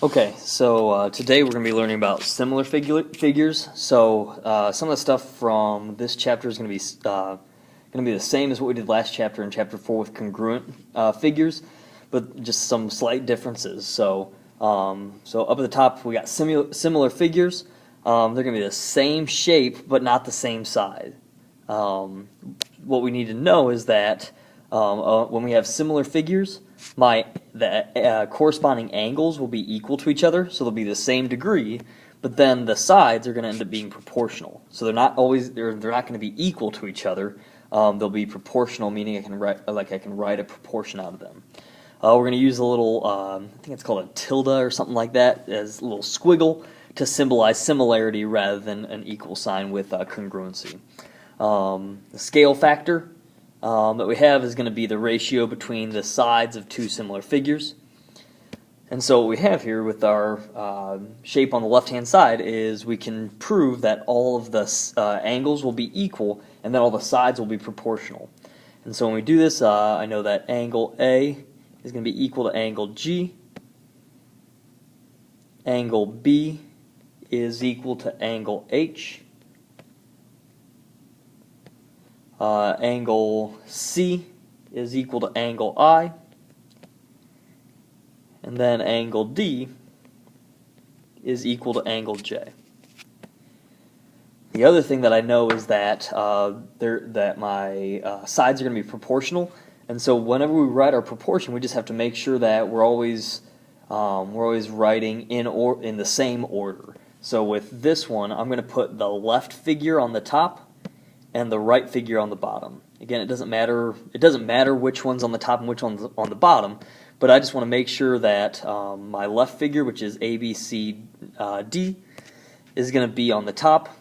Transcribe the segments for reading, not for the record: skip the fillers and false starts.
Okay, so today we're going to be learning about similar figures. So some of the stuff from this chapter is going to be the same as what we did last chapter in chapter 4 with congruent figures, but just some slight differences. So up at the top we got similar figures. They're going to be the same shape but not the same size. What we need to know is that when we have similar figures, the corresponding angles will be equal to each other, so they'll be the same degree, but then the sides are going to end up being proportional. So they're not going to be equal to each other. They'll be proportional, meaning I can write a proportion out of them. We're going to use a little, I think it's called a tilde or something like that, as a little squiggle to symbolize similarity rather than an equal sign with congruency. The scale factor that we have is going to be the ratio between the sides of two similar figures. And so what we have here with our shape on the left-hand side is we can prove that all of the angles will be equal and that all the sides will be proportional. And so when we do this, I know that angle A is going to be equal to angle G. Angle B is equal to angle H. Angle C is equal to angle I, and then angle D is equal to angle J. The other thing that I know is that my sides are going to be proportional, and so whenever we write our proportion, we just have to make sure that we're always writing in the same order. So with this one, I'm going to put the left figure on the top and the right figure on the bottom. Again, it doesn't matter which one's on the top and which one's on the bottom, but I just want to make sure that my left figure, which is A, B, C, D, is going to be on the top.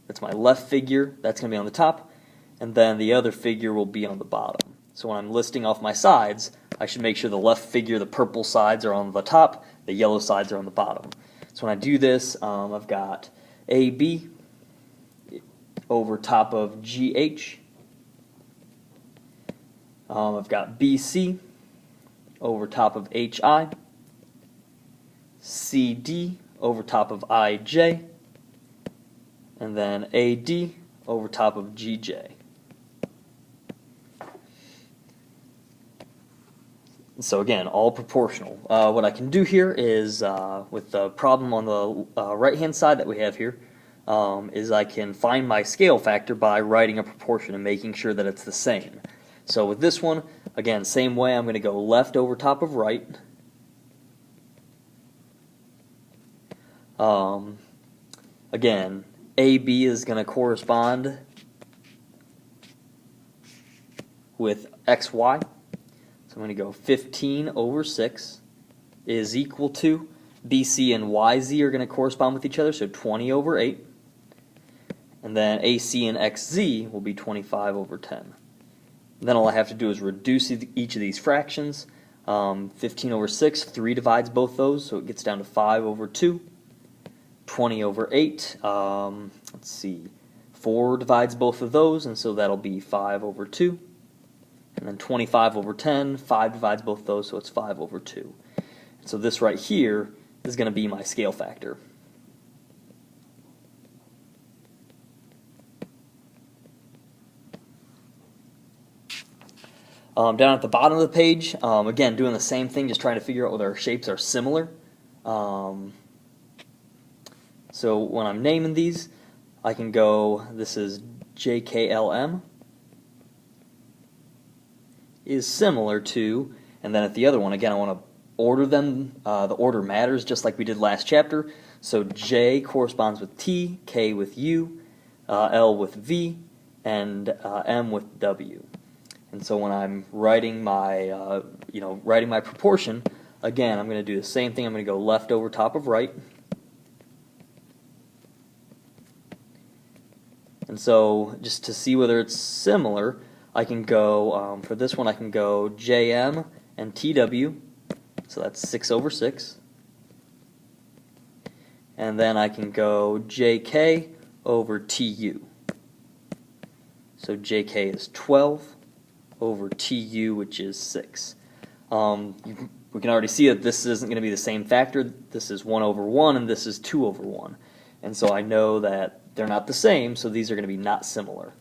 That's my left figure, that's going to be on the top, and then the other figure will be on the bottom. So when I'm listing off my sides, I should make sure the left figure, the purple sides, are on the top, the yellow sides are on the bottom. So when I do this, I've got AB over top of GH. I've got BC over top of HI. CD over top of IJ. And then AD over top of GJ. So again, all proportional. What I can do here is, with the problem on the right-hand side that we have here, is I can find my scale factor by writing a proportion and making sure that it's the same. So with this one, again, same way, I'm going to go left over top of right. Again, AB is going to correspond with XY. So I'm going to go 15 over 6 is equal to, BC and YZ are going to correspond with each other, so 20 over 8. And then AC and XZ will be 25 over 10. And then all I have to do is reduce each of these fractions. 15 over 6, 3 divides both those, so it gets down to 5 over 2. 20 over 8, let's see, 4 divides both of those, and so that'll be 5 over 2. And then 25 over 10, 5 divides both those, so it's 5 over 2. So this right here is going to be my scale factor. Down at the bottom of the page, again, doing the same thing, just trying to figure out whether our shapes are similar. So when I'm naming these, I can go, this is JKLM. Is similar to, and then at the other one, again, I want to order them. The order matters, just like we did last chapter. So J corresponds with T, K with U, L with V, and M with W. And so when I'm writing my, writing my proportion, again, I'm going to do the same thing. I'm going to go left over top of right. And so just to see whether it's similar, I can go, for this one I can go JM and TW, so that's 6 over 6. And then I can go JK over TU. So JK is 12 over TU, which is 6. we can already see that this isn't going to be the same factor. This is 1 over 1, and this is 2 over 1. And so I know that they're not the same, so these are going to be not similar.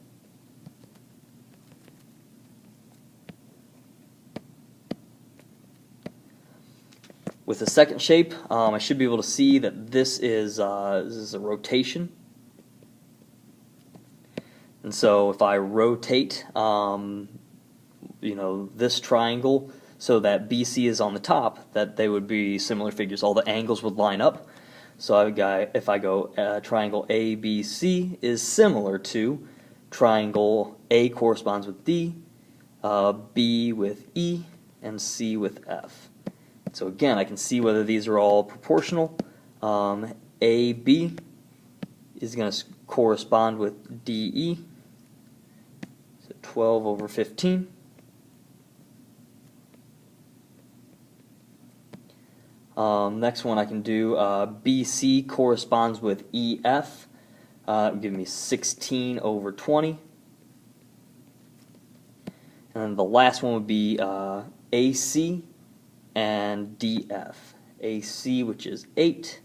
With the second shape, I should be able to see that this is a rotation. And so if I rotate, this triangle so that BC is on the top, that they would be similar figures. All the angles would line up. So if I go triangle ABC is similar to triangle A corresponds with D, B with E, and C with F. So again, I can see whether these are all proportional. AB is going to correspond with DE, so 12 over 15. Next one I can do, BC corresponds with EF, give me 16 over 20. And then the last one would be AC and DF. AC, which is 8,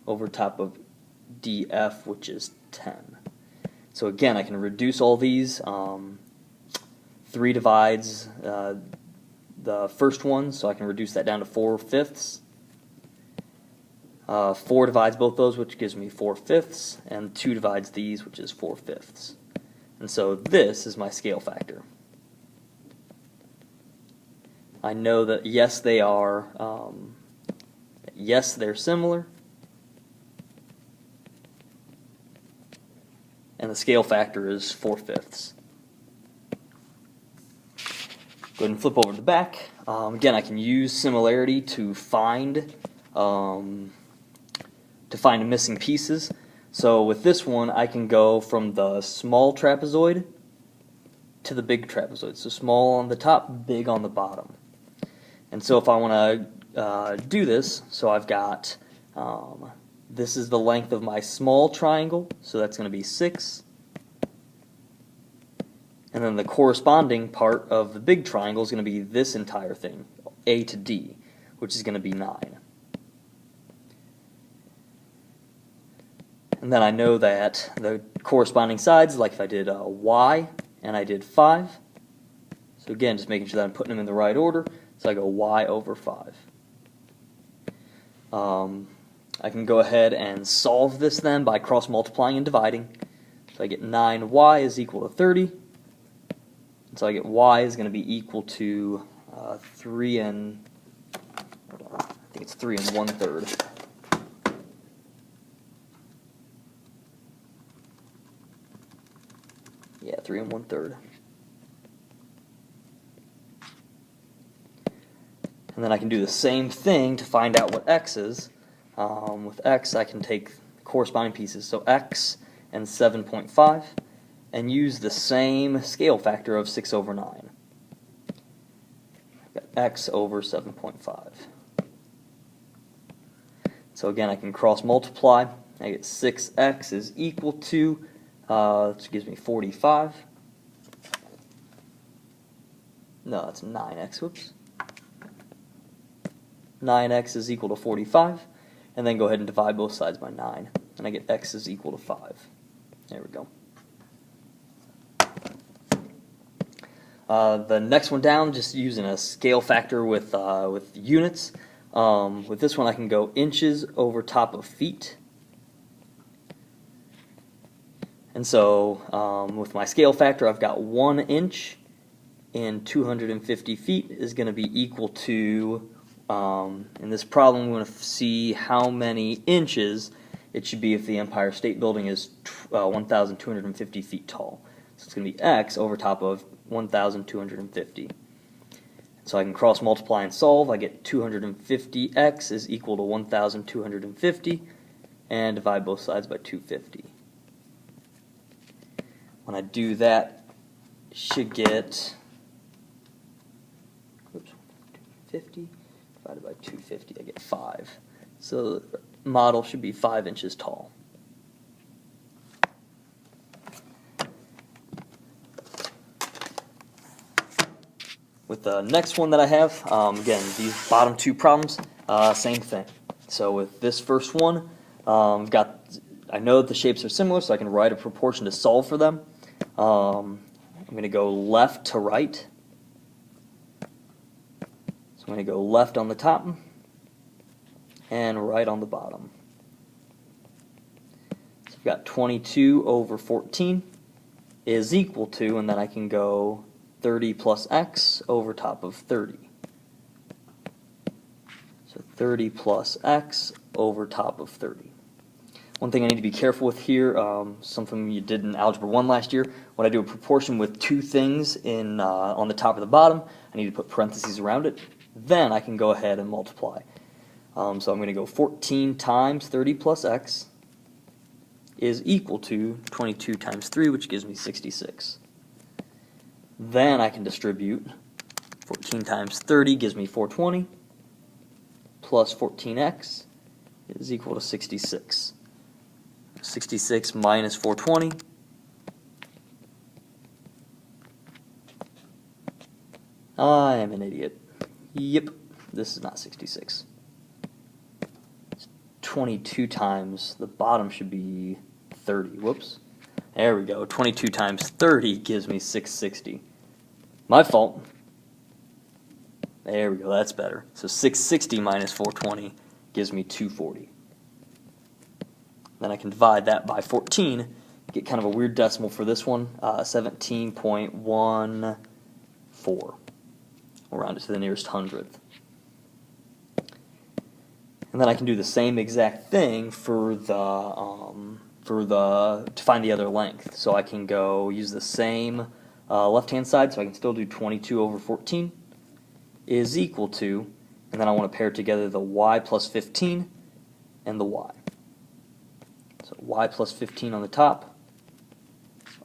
over top of DF, which is 10. So again, I can reduce all these. 3 divides the first one, so I can reduce that down to 4/5. 4 divides both those, which gives me 4/5, and 2 divides these, which is 4/5. And so this is my scale factor. I know that yes, they are. Yes, they're similar, and the scale factor is 4/5. Go ahead and flip over to the back. Again, I can use similarity to find missing pieces. So with this one, I can go from the small trapezoid to the big trapezoid. So small on the top, big on the bottom. And so if I want to do this, so I've got, this is the length of my small triangle, so that's going to be 6. And then the corresponding part of the big triangle is going to be this entire thing, A to D, which is going to be 9. And then I know that the corresponding sides, like if I did Y and I did 5, so again, just making sure that I'm putting them in the right order, so I go Y over 5. I can go ahead and solve this then by cross multiplying and dividing. So I get 9Y is equal to 30. And so I get Y is going to be equal to 3 and, I think it's 3 1/3. Yeah, 3 1/3. And then I can do the same thing to find out what X is. With X, I can take corresponding pieces. So X and 7.5, and use the same scale factor of 6 over 9. I've got X over 7.5. So again, I can cross multiply. I get 6X is equal to, which gives me 45. No, that's 9X, whoops. 9X is equal to 45, and then go ahead and divide both sides by 9, and I get X is equal to 5. There we go. The next one down, just using a scale factor with units. With this one, I can go inches over top of feet. And so with my scale factor, I've got 1 inch in 250 feet is going to be equal to, in this problem, we're going to see how many inches it should be if the Empire State Building is 1,250 feet tall. So it's going to be X over top of 1,250. So I can cross multiply and solve. I get 250x is equal to 1,250, and divide both sides by 250. When I do that, should get 250 divided by 250. I get 5. So the model should be 5 inches tall. With with the next one that I have. Again, these bottom two problems, same thing. So with this first one, I know that the shapes are similar, so I can write a proportion to solve for them. I'm going to go left to right. So I'm going to go left on the top and right on the bottom. So I've got 22 over 14 is equal to, and then I can go 30 plus x over top of 30. So 30 plus x over top of 30. One thing I need to be careful with here, something you did in Algebra 1 last year, when I do a proportion with two things on the top or the bottom, I need to put parentheses around it. Then I can go ahead and multiply. So I'm going to go 14 times 30 plus x is equal to 22 times 3, which gives me 66. Then I can distribute 14 times 30 gives me 420, plus 14x is equal to 66. 66 minus 420 I am an idiot. Yep, this is not 66. It's 22 times, the bottom should be 30. Whoops. There we go. 22 times 30 gives me 660. My fault. There we go, that's better. So 660 minus 420 gives me 240. Then I can divide that by 14, get kind of a weird decimal for this one, 17.14. We'll round it to the nearest hundredth. And then I can do the same exact thing to find the other length. So I can go use the same left-hand side, so I can still do 22 over 14 is equal to, and then I want to pair together the y plus 15 and the y. So y plus 15 on the top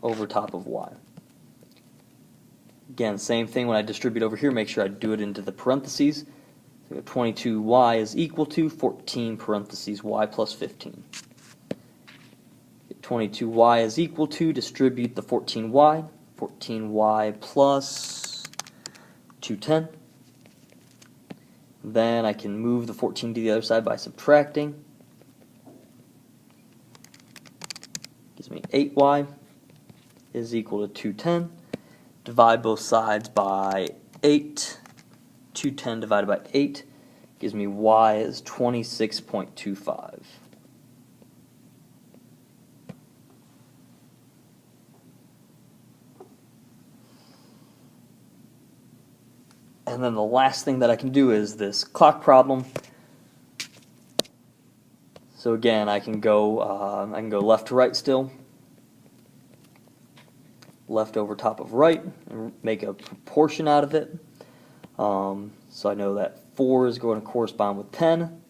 over top of y. Again, same thing when I distribute over here, make sure I do it into the parentheses. So 22y is equal to 14 parentheses y plus 15. 22y is equal to, distribute the 14y, 14y plus 210. Then I can move the 14 to the other side by subtracting. Gives me 8y is equal to 210. Divide both sides by 8. 210 divided by 8 gives me y is 26.25. And then the last thing that I can do is this clock problem. So again, I can go left to right still, left over top of right, and make a proportion out of it. So I know that 4 is going to correspond with 10, and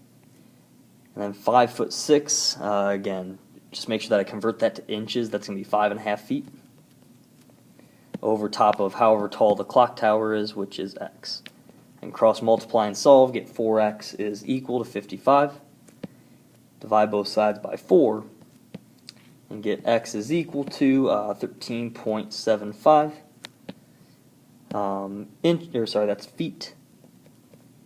then 5'6". Again, just make sure that I convert that to inches. That's going to be 5.5 feet. Over top of however tall the clock tower is, which is x. And cross multiply and solve, get 4x is equal to 55. Divide both sides by 4 and get x is equal to 13.75. That's feet.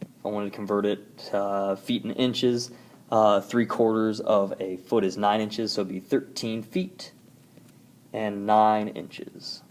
If I wanted to convert it to feet and inches, 3/4 of a foot is 9 inches, so it would be 13 feet and 9 inches.